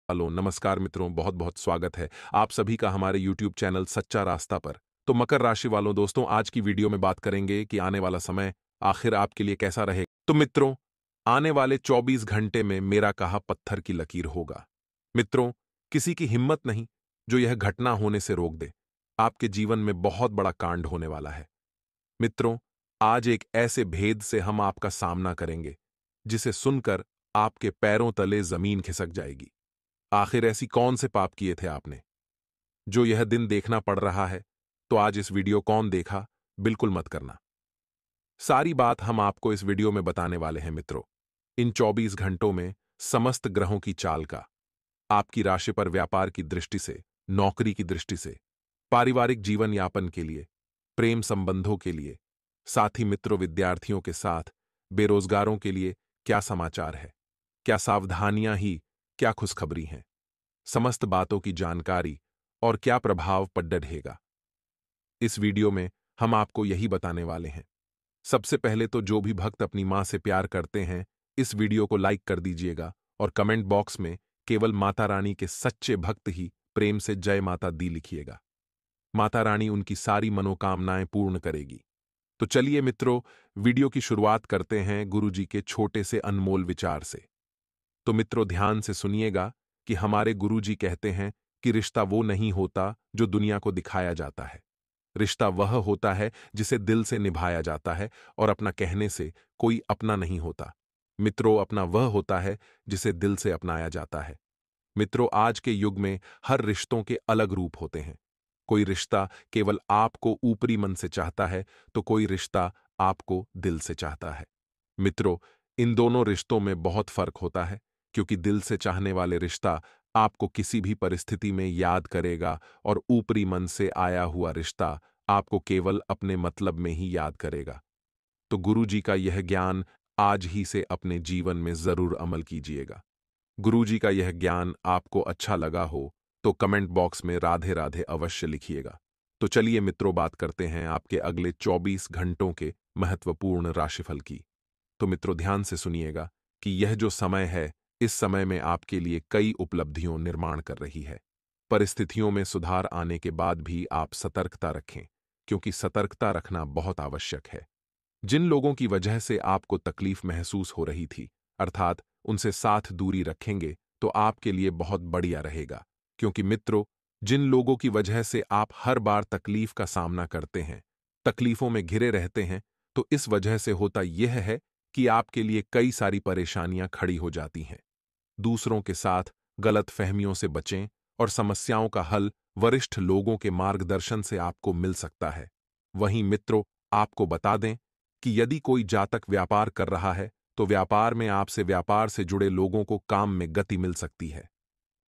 Hello नमस्कार मित्रों, बहुत बहुत स्वागत है आप सभी का हमारे YouTube चैनल सच्चा रास्ता पर। तो मकर राशि वालों दोस्तों, आज की वीडियो में बात करेंगे कि आने वाला समय आखिर आपके लिए कैसा रहेगा। तो मित्रों, आने वाले 24 घंटे में मेरा कहा पत्थर की लकीर होगा। मित्रों, किसी की हिम्मत नहीं जो यह घटना होने से रोक दे। आपके जीवन में बहुत बड़ा कांड होने वाला है। मित्रों, आज एक ऐसे भेद से हम आपका सामना करेंगे जिसे सुनकर आपके पैरों तले जमीन खिसक जाएगी। आखिर ऐसी कौन से पाप किए थे आपने जो यह दिन देखना पड़ रहा है? तो आज इस वीडियो कौन देखा बिल्कुल मत करना। सारी बात हम आपको इस वीडियो में बताने वाले हैं मित्रों। इन 24 घंटों में समस्त ग्रहों की चाल का आपकी राशि पर व्यापार की दृष्टि से, नौकरी की दृष्टि से, पारिवारिक जीवन यापन के लिए, प्रेम संबंधों के लिए, साथी मित्रों विद्यार्थियों के साथ, बेरोजगारों के लिए क्या समाचार है, क्या सावधानियां ही क्या खुशखबरी हैं, समस्त बातों की जानकारी और क्या प्रभाव पड़ रहेगा। इस वीडियो में हम आपको यही बताने वाले हैं। सबसे पहले तो जो भी भक्त अपनी मां से प्यार करते हैं, इस वीडियो को लाइक कर दीजिएगा और कमेंट बॉक्स में केवल माता रानी के सच्चे भक्त ही प्रेम से जय माता दी लिखिएगा। माता रानी उनकी सारी मनोकामनाएं पूर्ण करेगी। तो चलिए मित्रों, वीडियो की शुरुआत करते हैं गुरु जी के छोटे से अनमोल विचार से। तो मित्रों, ध्यान से सुनिएगा कि हमारे गुरु जी कहते हैं कि रिश्ता वो नहीं होता जो दुनिया को दिखाया जाता है। रिश्ता वह होता है जिसे दिल से निभाया जाता है, और अपना कहने से कोई अपना नहीं होता। मित्रों, अपना वह होता है जिसे दिल से अपनाया जाता है। मित्रों, आज के युग में हर रिश्तों के अलग रूप होते हैं। कोई रिश्ता केवल आपको ऊपरी मन से चाहता है, तो कोई रिश्ता आपको दिल से चाहता है। मित्रों, इन दोनों रिश्तों में बहुत फर्क होता है, क्योंकि दिल से चाहने वाले रिश्ता आपको किसी भी परिस्थिति में याद करेगा, और ऊपरी मन से आया हुआ रिश्ता आपको केवल अपने मतलब में ही याद करेगा। तो गुरु जी का यह ज्ञान आज ही से अपने जीवन में जरूर अमल कीजिएगा। गुरु जी का यह ज्ञान आपको अच्छा लगा हो तो कमेंट बॉक्स में राधे राधे अवश्य लिखिएगा। तो चलिए मित्रों, बात करते हैं आपके अगले 24 घंटों के महत्वपूर्ण राशिफल की। तो मित्रों, ध्यान से सुनिएगा कि यह जो समय है, इस समय में आपके लिए कई उपलब्धियों निर्माण कर रही है। परिस्थितियों में सुधार आने के बाद भी आप सतर्कता रखें, क्योंकि सतर्कता रखना बहुत आवश्यक है। जिन लोगों की वजह से आपको तकलीफ महसूस हो रही थी, अर्थात उनसे साथ दूरी रखेंगे तो आपके लिए बहुत बढ़िया रहेगा। क्योंकि मित्रों, जिन लोगों की वजह से आप हर बार तकलीफ का सामना करते हैं, तकलीफों में घिरे रहते हैं, तो इस वजह से होता यह है कि आपके लिए कई सारी परेशानियां खड़ी हो जाती हैं। दूसरों के साथ गलत फहमियों से बचें, और समस्याओं का हल वरिष्ठ लोगों के मार्गदर्शन से आपको मिल सकता है। वहीं मित्रों, आपको बता दें कि यदि कोई जातक व्यापार कर रहा है, तो व्यापार में आपसे व्यापार से जुड़े लोगों को काम में गति मिल सकती है।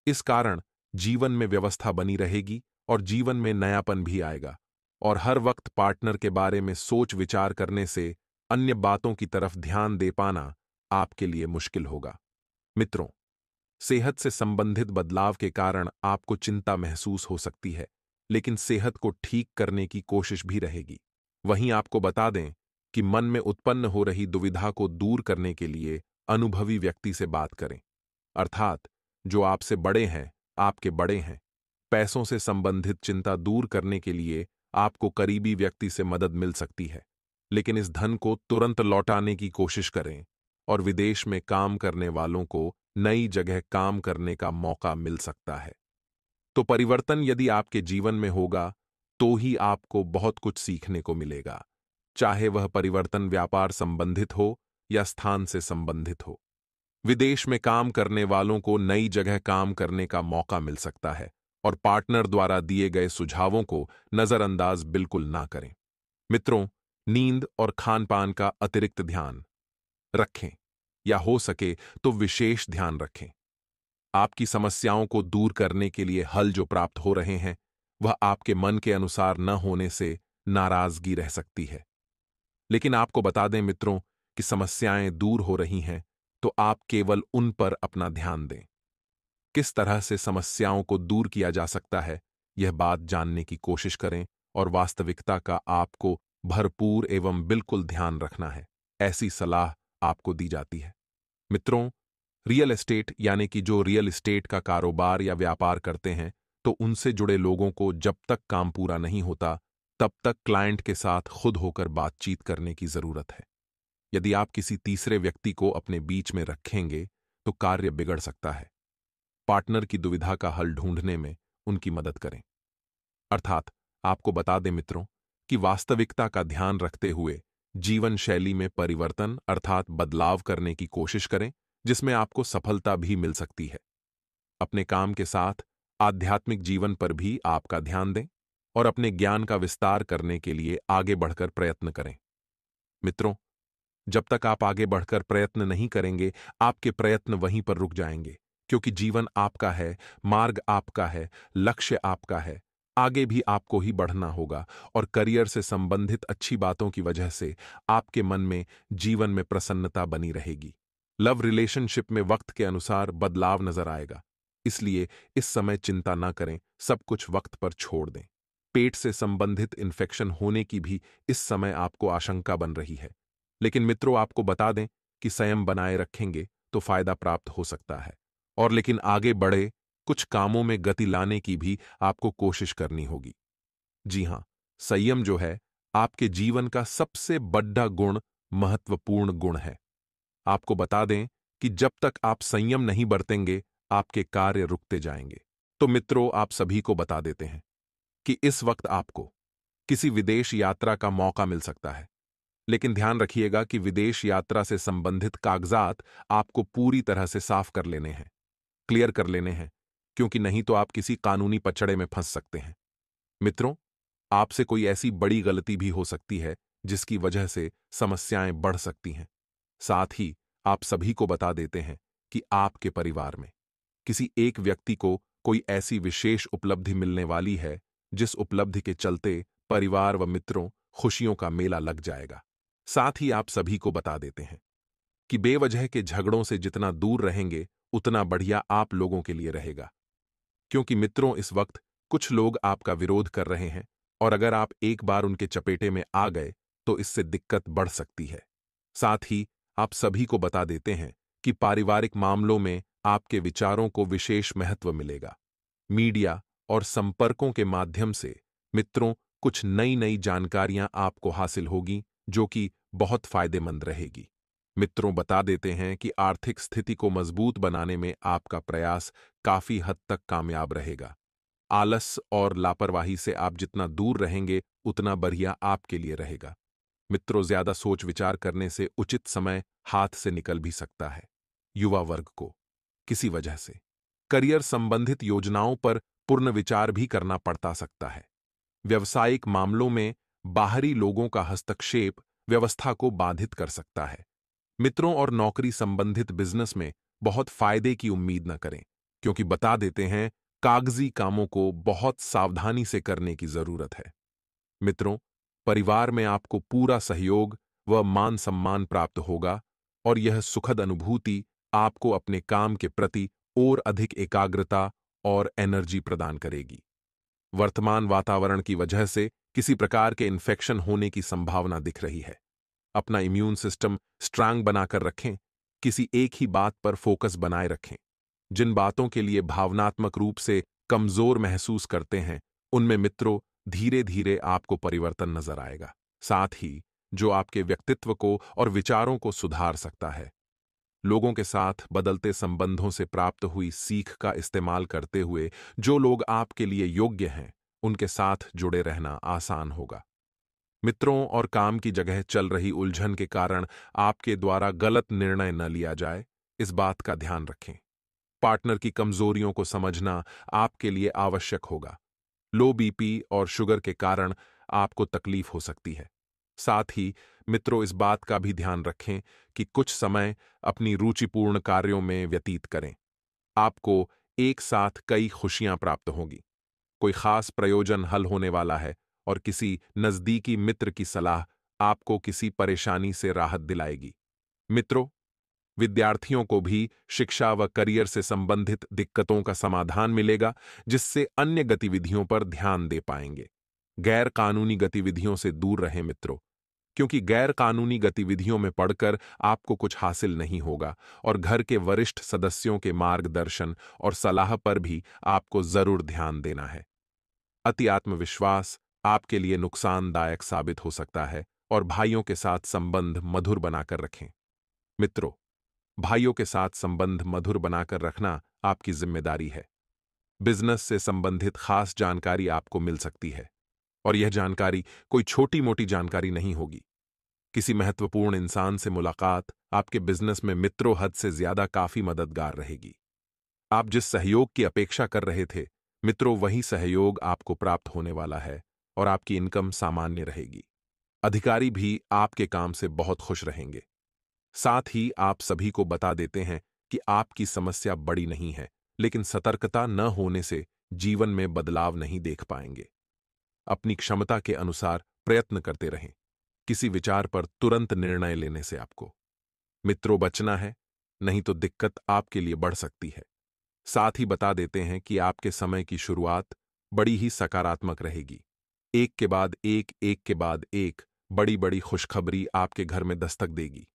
इस कारण जीवन में व्यवस्था बनी रहेगी और जीवन में नयापन भी आएगा। और हर वक्त पार्टनर के बारे में सोच विचार करने से अन्य बातों की तरफ ध्यान दे पाना आपके लिए मुश्किल होगा। मित्रों, सेहत से संबंधित बदलाव के कारण आपको चिंता महसूस हो सकती है, लेकिन सेहत को ठीक करने की कोशिश भी रहेगी। वहीं आपको बता दें कि मन में उत्पन्न हो रही दुविधा को दूर करने के लिए अनुभवी व्यक्ति से बात करें, अर्थात जो आपसे बड़े हैं, आपके बड़े हैं। पैसों से संबंधित चिंता दूर करने के लिए आपको करीबी व्यक्ति से मदद मिल सकती है, लेकिन इस धन को तुरंत लौटाने की कोशिश करें। और विदेश में काम करने वालों को नई जगह काम करने का मौका मिल सकता है। तो परिवर्तन यदि आपके जीवन में होगा, तो ही आपको बहुत कुछ सीखने को मिलेगा, चाहे वह परिवर्तन व्यापार संबंधित हो या स्थान से संबंधित हो। विदेश में काम करने वालों को नई जगह काम करने का मौका मिल सकता है, और पार्टनर द्वारा दिए गए सुझावों को नजरअंदाज बिल्कुल ना करें। मित्रों, नींद और खान पान का अतिरिक्त ध्यान रखें, या हो सके तो विशेष ध्यान रखें। आपकी समस्याओं को दूर करने के लिए हल जो प्राप्त हो रहे हैं, वह आपके मन के अनुसार न होने से नाराजगी रह सकती है। लेकिन आपको बता दें मित्रों कि समस्याएं दूर हो रही हैं, तो आप केवल उन पर अपना ध्यान दें। किस तरह से समस्याओं को दूर किया जा सकता है, यह बात जानने की कोशिश करें, और वास्तविकता का आपको भरपूर एवं बिल्कुल ध्यान रखना है। ऐसी सलाह आपको दी जाती है। मित्रों, रियल एस्टेट यानी कि जो रियल एस्टेट का कारोबार या व्यापार करते हैं, तो उनसे जुड़े लोगों को जब तक काम पूरा नहीं होता, तब तक क्लाइंट के साथ खुद होकर बातचीत करने की जरूरत है। यदि आप किसी तीसरे व्यक्ति को अपने बीच में रखेंगे, तो कार्य बिगड़ सकता है। पार्टनर की दुविधा का हल ढूंढने में उनकी मदद करें। अर्थात आपको बता दें मित्रों कि वास्तविकता का ध्यान रखते हुए जीवन शैली में परिवर्तन अर्थात बदलाव करने की कोशिश करें, जिसमें आपको सफलता भी मिल सकती है। अपने काम के साथ आध्यात्मिक जीवन पर भी आपका ध्यान दें और अपने ज्ञान का विस्तार करने के लिए आगे बढ़कर प्रयत्न करें। मित्रों, जब तक आप आगे बढ़कर प्रयत्न नहीं करेंगे, आपके प्रयत्न वहीं पर रुक जाएंगे, क्योंकि जीवन आपका है, मार्ग आपका है, लक्ष्य आपका है। आगे भी आपको ही बढ़ना होगा और करियर से संबंधित अच्छी बातों की वजह से आपके मन में जीवन में प्रसन्नता बनी रहेगी। लव रिलेशनशिप में वक्त के अनुसार बदलाव नजर आएगा, इसलिए इस समय चिंता ना करें, सब कुछ वक्त पर छोड़ दें। पेट से संबंधित इन्फेक्शन होने की भी इस समय आपको आशंका बन रही है, लेकिन मित्रों आपको बता दें कि संयम बनाए रखेंगे तो फायदा प्राप्त हो सकता है। और लेकिन आगे बढ़े, कुछ कामों में गति लाने की भी आपको कोशिश करनी होगी। जी हां, संयम जो है आपके जीवन का सबसे बड़ा गुण, महत्वपूर्ण गुण है। आपको बता दें कि जब तक आप संयम नहीं बरतेंगे, आपके कार्य रुकते जाएंगे। तो मित्रों, आप सभी को बता देते हैं कि इस वक्त आपको किसी विदेश यात्रा का मौका मिल सकता है, लेकिन ध्यान रखिएगा कि विदेश यात्रा से संबंधित कागजात आपको पूरी तरह से साफ कर लेने हैं, क्लियर कर लेने हैं, क्योंकि नहीं तो आप किसी कानूनी पचड़े में फंस सकते हैं। मित्रों, आपसे कोई ऐसी बड़ी गलती भी हो सकती है जिसकी वजह से समस्याएं बढ़ सकती हैं। साथ ही आप सभी को बता देते हैं कि आपके परिवार में किसी एक व्यक्ति को कोई ऐसी विशेष उपलब्धि मिलने वाली है, जिस उपलब्धि के चलते परिवार व मित्रों खुशियों का मेला लग जाएगा। साथ ही आप सभी को बता देते हैं कि बेवजह के झगड़ों से जितना दूर रहेंगे, उतना बढ़िया आप लोगों के लिए रहेगा। क्योंकि मित्रों, इस वक्त कुछ लोग आपका विरोध कर रहे हैं और अगर आप एक बार उनके चपेटे में आ गए तो इससे दिक्कत बढ़ सकती है। साथ ही आप सभी को बता देते हैं कि पारिवारिक मामलों में आपके विचारों को विशेष महत्व मिलेगा। मीडिया और संपर्कों के माध्यम से मित्रों कुछ नई नई जानकारियां आपको हासिल होगी, जो कि बहुत फायदेमंद रहेगी। मित्रों, बता देते हैं कि आर्थिक स्थिति को मजबूत बनाने में आपका प्रयास काफी हद तक कामयाब रहेगा। आलस और लापरवाही से आप जितना दूर रहेंगे, उतना बढ़िया आपके लिए रहेगा। मित्रों, ज्यादा सोच विचार करने से उचित समय हाथ से निकल भी सकता है। युवा वर्ग को किसी वजह से करियर संबंधित योजनाओं पर पूर्ण विचार भी करना पड़ता सकता है। व्यवसायिक मामलों में बाहरी लोगों का हस्तक्षेप व्यवस्था को बाधित कर सकता है। मित्रों, और नौकरी संबंधित बिजनेस में बहुत फायदे की उम्मीद न करें, क्योंकि बता देते हैं कागजी कामों को बहुत सावधानी से करने की जरूरत है। मित्रों, परिवार में आपको पूरा सहयोग व मान सम्मान प्राप्त होगा और यह सुखद अनुभूति आपको अपने काम के प्रति और अधिक एकाग्रता और एनर्जी प्रदान करेगी। वर्तमान वातावरण की वजह से किसी प्रकार के इन्फेक्शन होने की संभावना दिख रही है। अपना इम्यून सिस्टम स्ट्रांग बनाकर रखें, किसी एक ही बात पर फोकस बनाए रखें। जिन बातों के लिए भावनात्मक रूप से कमजोर महसूस करते हैं, उनमें मित्रों धीरे धीरे आपको परिवर्तन नजर आएगा। साथ ही जो आपके व्यक्तित्व को और विचारों को सुधार सकता है। लोगों के साथ बदलते संबंधों से प्राप्त हुई सीख का इस्तेमाल करते हुए जो लोग आपके लिए योग्य हैं, उनके साथ जुड़े रहना आसान होगा। मित्रों, और काम की जगह चल रही उलझन के कारण आपके द्वारा गलत निर्णय न लिया जाए, इस बात का ध्यान रखें। पार्टनर की कमजोरियों को समझना आपके लिए आवश्यक होगा। लो बीपी और शुगर के कारण आपको तकलीफ हो सकती है। साथ ही मित्रों, इस बात का भी ध्यान रखें कि कुछ समय अपनी रुचिपूर्ण कार्यों में व्यतीत करें। आपको एक साथ कई खुशियां प्राप्त होंगी। कोई खास प्रयोजन हल होने वाला है और किसी नजदीकी मित्र की सलाह आपको किसी परेशानी से राहत दिलाएगी। मित्रों, विद्यार्थियों को भी शिक्षा व करियर से संबंधित दिक्कतों का समाधान मिलेगा, जिससे अन्य गतिविधियों पर ध्यान दे पाएंगे। गैर कानूनी गतिविधियों से दूर रहें मित्रों। क्योंकि गैर कानूनी गतिविधियों में पड़कर आपको कुछ हासिल नहीं होगा और घर के वरिष्ठ सदस्यों के मार्गदर्शन और सलाह पर भी आपको जरूर ध्यान देना है। अति आत्मविश्वास आपके लिए नुकसानदायक साबित हो सकता है और भाइयों के साथ संबंध मधुर बनाकर रखें। मित्रों, भाइयों के साथ संबंध मधुर बनाकर रखना आपकी जिम्मेदारी है। बिजनेस से संबंधित खास जानकारी आपको मिल सकती है और यह जानकारी कोई छोटी मोटी जानकारी नहीं होगी। किसी महत्वपूर्ण इंसान से मुलाकात आपके बिजनेस में मित्रों हद से ज्यादा काफी मददगार रहेगी। आप जिस सहयोग की अपेक्षा कर रहे थे, मित्रों वही सहयोग आपको प्राप्त होने वाला है और आपकी इनकम सामान्य रहेगी। अधिकारी भी आपके काम से बहुत खुश रहेंगे। साथ ही आप सभी को बता देते हैं कि आपकी समस्या बड़ी नहीं है, लेकिन सतर्कता न होने से जीवन में बदलाव नहीं देख पाएंगे। अपनी क्षमता के अनुसार प्रयत्न करते रहें। किसी विचार पर तुरंत निर्णय लेने से आपको मित्रों बचना है, नहीं तो दिक्कत आपके लिए बढ़ सकती है। साथ ही बता देते हैं कि आपके समय की शुरुआत बड़ी ही सकारात्मक रहेगी। एक के बाद एक बड़ी बड़ी खुशखबरी आपके घर में दस्तक देगी।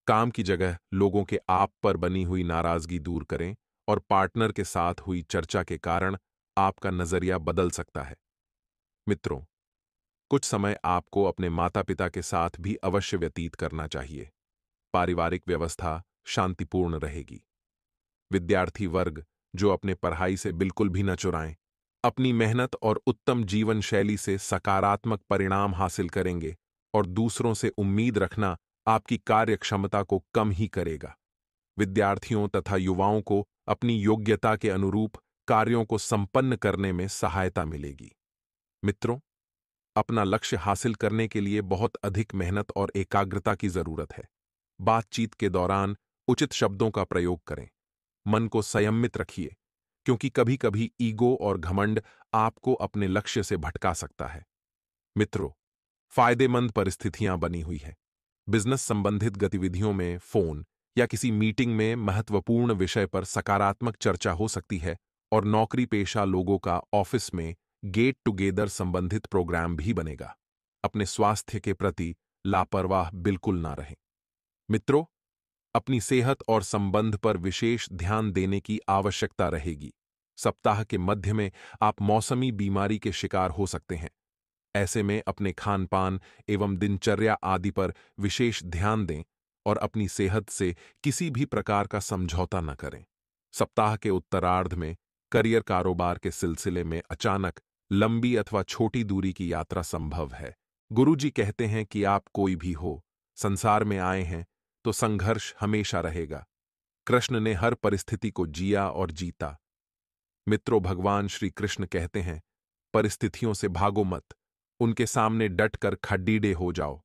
काम की जगह लोगों के आप पर बनी हुई नाराजगी दूर करें और पार्टनर के साथ हुई चर्चा के कारण आपका नजरिया बदल सकता है। मित्रों, कुछ समय आपको अपने माता पिता के साथ भी अवश्य व्यतीत करना चाहिए। पारिवारिक व्यवस्था शांतिपूर्ण रहेगी। विद्यार्थी वर्ग जो अपने पढ़ाई से बिल्कुल भी न चुराएं, अपनी मेहनत और उत्तम जीवन शैली से सकारात्मक परिणाम हासिल करेंगे और दूसरों से उम्मीद रखना आपकी कार्य क्षमता को कम ही करेगा। विद्यार्थियों तथा युवाओं को अपनी योग्यता के अनुरूप कार्यों को संपन्न करने में सहायता मिलेगी। मित्रों, अपना लक्ष्य हासिल करने के लिए बहुत अधिक मेहनत और एकाग्रता की जरूरत है। बातचीत के दौरान उचित शब्दों का प्रयोग करें। मन को संयमित रखिए, क्योंकि कभी कभी ईगो और घमंड आपको अपने लक्ष्य से भटका सकता है। मित्रों, फायदेमंद परिस्थितियां बनी हुई है। बिजनेस संबंधित गतिविधियों में फोन या किसी मीटिंग में महत्वपूर्ण विषय पर सकारात्मक चर्चा हो सकती है और नौकरी पेशा लोगों का ऑफिस में गेट टुगेदर संबंधित प्रोग्राम भी बनेगा। अपने स्वास्थ्य के प्रति लापरवाह बिल्कुल ना रहें। मित्रों, अपनी सेहत और संबंध पर विशेष ध्यान देने की आवश्यकता रहेगी। सप्ताह के मध्य में आप मौसमी बीमारी के शिकार हो सकते हैं। ऐसे में अपने खान पान एवं दिनचर्या आदि पर विशेष ध्यान दें और अपनी सेहत से किसी भी प्रकार का समझौता न करें। सप्ताह के उत्तरार्ध में करियर कारोबार के सिलसिले में अचानक लंबी अथवा छोटी दूरी की यात्रा संभव है। गुरुजी कहते हैं कि आप कोई भी हो, संसार में आए हैं तो संघर्ष हमेशा रहेगा। कृष्ण ने हर परिस्थिति को जिया और जीता। मित्रों, भगवान श्री कृष्ण कहते हैं, परिस्थितियों से भागो मत, उनके सामने डटकर खड़ीडे हो जाओ,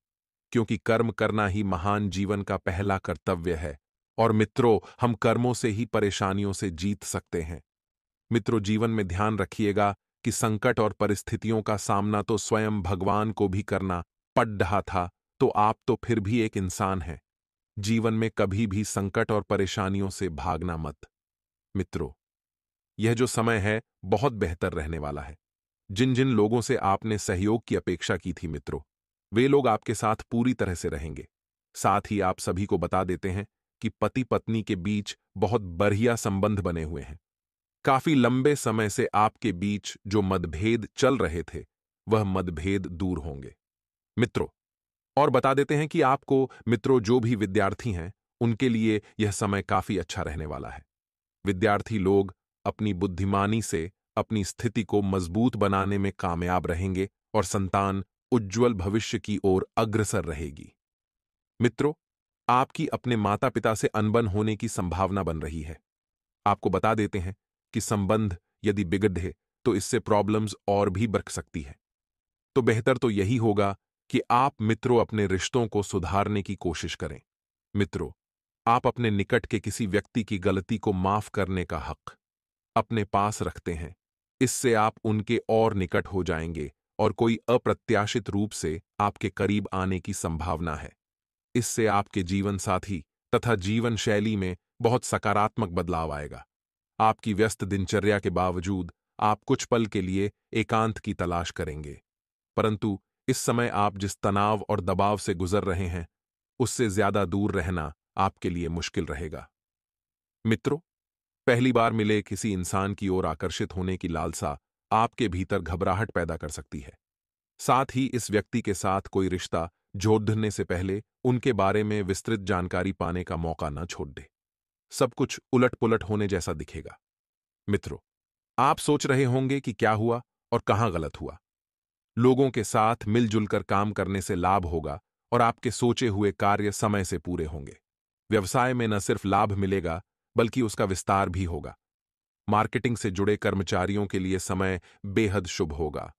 क्योंकि कर्म करना ही महान जीवन का पहला कर्तव्य है। और मित्रों, हम कर्मों से ही परेशानियों से जीत सकते हैं। मित्रों, जीवन में ध्यान रखिएगा कि संकट और परिस्थितियों का सामना तो स्वयं भगवान को भी करना पड़ रहा था, तो आप तो फिर भी एक इंसान हैं। जीवन में कभी भी संकट और परेशानियों से भागना मत। मित्रों, यह जो समय है बहुत बेहतर रहने वाला है। जिन जिन लोगों से आपने सहयोग की अपेक्षा की थी मित्रों, वे लोग आपके साथ पूरी तरह से रहेंगे। साथ ही आप सभी को बता देते हैं कि पति पत्नी के बीच बहुत बढ़िया संबंध बने हुए हैं। काफी लंबे समय से आपके बीच जो मतभेद चल रहे थे, वह मतभेद दूर होंगे। मित्रों, और बता देते हैं कि आपको मित्रों जो भी विद्यार्थी हैं, उनके लिए यह समय काफी अच्छा रहने वाला है। विद्यार्थी लोग अपनी बुद्धिमानी से अपनी स्थिति को मजबूत बनाने में कामयाब रहेंगे और संतान उज्जवल भविष्य की ओर अग्रसर रहेगी। मित्रों, आपकी अपने माता पिता से अनबन होने की संभावना बन रही है। आपको बता देते हैं कि संबंध यदि बिगड़े तो इससे प्रॉब्लम्स और भी बढ़ सकती है। तो बेहतर तो यही होगा कि आप मित्रों अपने रिश्तों को सुधारने की कोशिश करें। मित्रों, आप अपने निकट के किसी व्यक्ति की गलती को माफ करने का हक अपने पास रखते हैं। इससे आप उनके और निकट हो जाएंगे और कोई अप्रत्याशित रूप से आपके करीब आने की संभावना है। इससे आपके जीवन साथी तथा जीवन शैली में बहुत सकारात्मक बदलाव आएगा। आपकी व्यस्त दिनचर्या के बावजूद आप कुछ पल के लिए एकांत की तलाश करेंगे, परंतु इस समय आप जिस तनाव और दबाव से गुजर रहे हैं, उससे ज्यादा दूर रहना आपके लिए मुश्किल रहेगा। मित्रों, पहली बार मिले किसी इंसान की ओर आकर्षित होने की लालसा आपके भीतर घबराहट पैदा कर सकती है। साथ ही इस व्यक्ति के साथ कोई रिश्ता जोड़ने से पहले उनके बारे में विस्तृत जानकारी पाने का मौका न छोड़ दे। सब कुछ उलट-पुलट होने जैसा दिखेगा। मित्रों, आप सोच रहे होंगे कि क्या हुआ और कहां गलत हुआ। लोगों के साथ मिलजुल कर काम करने से लाभ होगा और आपके सोचे हुए कार्य समय से पूरे होंगे। व्यवसाय में न सिर्फ लाभ मिलेगा, बल्कि उसका विस्तार भी होगा। मार्केटिंग से जुड़े कर्मचारियों के लिए समय बेहद शुभ होगा।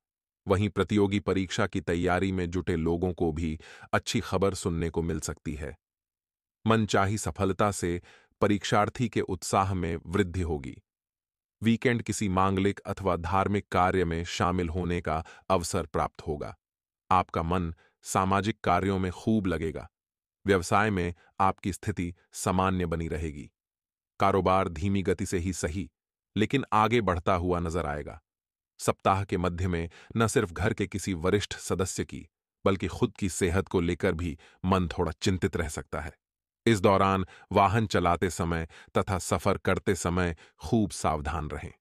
वहीं प्रतियोगी परीक्षा की तैयारी में जुटे लोगों को भी अच्छी खबर सुनने को मिल सकती है। मनचाही सफलता से परीक्षार्थी के उत्साह में वृद्धि होगी। वीकेंड किसी मांगलिक अथवा धार्मिक कार्य में शामिल होने का अवसर प्राप्त होगा। आपका मन सामाजिक कार्यों में खूब लगेगा। व्यवसाय में आपकी स्थिति सामान्य बनी रहेगी। कारोबार धीमी गति से ही सही, लेकिन आगे बढ़ता हुआ नजर आएगा। सप्ताह के मध्य में न सिर्फ घर के किसी वरिष्ठ सदस्य की, बल्कि खुद की सेहत को लेकर भी मन थोड़ा चिंतित रह सकता है। इस दौरान वाहन चलाते समय तथा सफर करते समय खूब सावधान रहें।